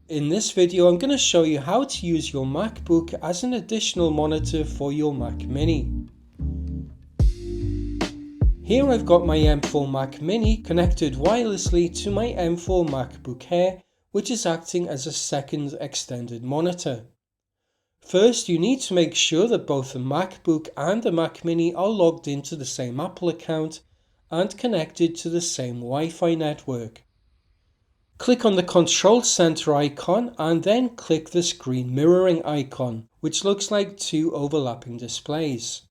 In this video, I'm going to show you how to use your MacBook as an additional monitor for your Mac Mini. Here I've got my M4 Mac Mini connected wirelessly to my M4 MacBook Air, which is acting as a second extended monitor. First, you need to make sure that both the MacBook and the Mac Mini are logged into the same Apple account and connected to the same Wi-Fi network. Click on the Control Center icon and then click the screen mirroring icon, which looks like two overlapping displays.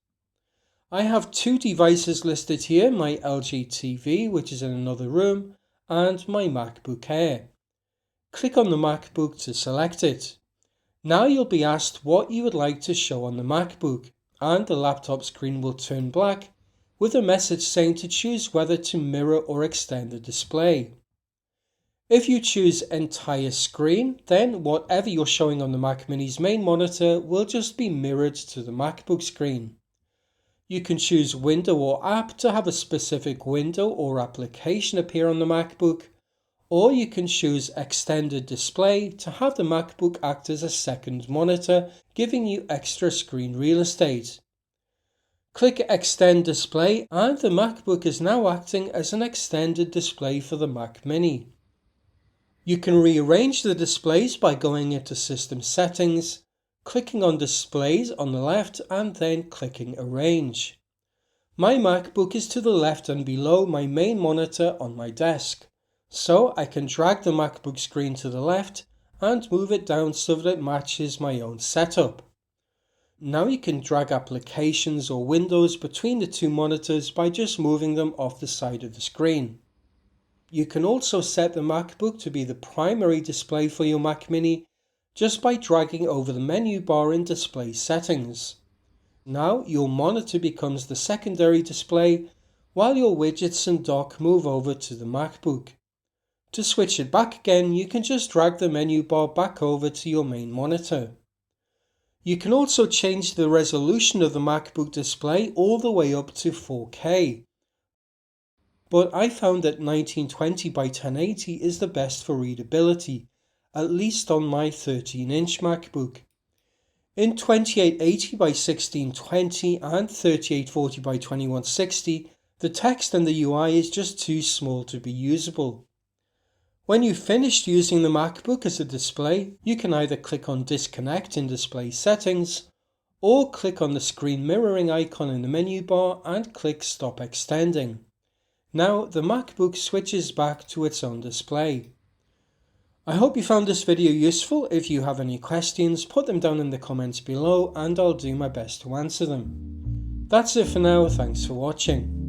I have two devices listed here, my LG TV, which is in another room, and my MacBook Air. Click on the MacBook to select it. Now you'll be asked what you would like to show on the MacBook, and the laptop screen will turn black with a message saying to choose whether to mirror or extend the display. If you choose entire screen, then whatever you're showing on the Mac Mini's main monitor will just be mirrored to the MacBook screen. You can choose window or app to have a specific window or application appear on the MacBook, or you can choose extended display to have the MacBook act as a second monitor, giving you extra screen real estate. Click extend display and the MacBook is now acting as an extended display for the Mac Mini. You can rearrange the displays by going into System Settings, clicking on Displays on the left and then clicking Arrange. My MacBook is to the left and below my main monitor on my desk, so I can drag the MacBook screen to the left and move it down so that it matches my own setup. Now you can drag applications or windows between the two monitors by just moving them off the side of the screen. You can also set the MacBook to be the primary display for your Mac Mini just by dragging over the menu bar in Display Settings. Now your monitor becomes the secondary display while your widgets and dock move over to the MacBook. To switch it back again, you can just drag the menu bar back over to your main monitor. You can also change the resolution of the MacBook display all the way up to 4K. But I found that 1920 by 1080 is the best for readability, at least on my 13-inch MacBook. In 2880 by 1620 and 3840 by 2160, the text and the UI is just too small to be usable. When you've finished using the MacBook as a display, you can either click on Disconnect in Display Settings, or click on the screen mirroring icon in the menu bar and click Stop Extending. Now the MacBook switches back to its own display. I hope you found this video useful. If you have any questions, put them down in the comments below and I'll do my best to answer them. That's it for now, thanks for watching.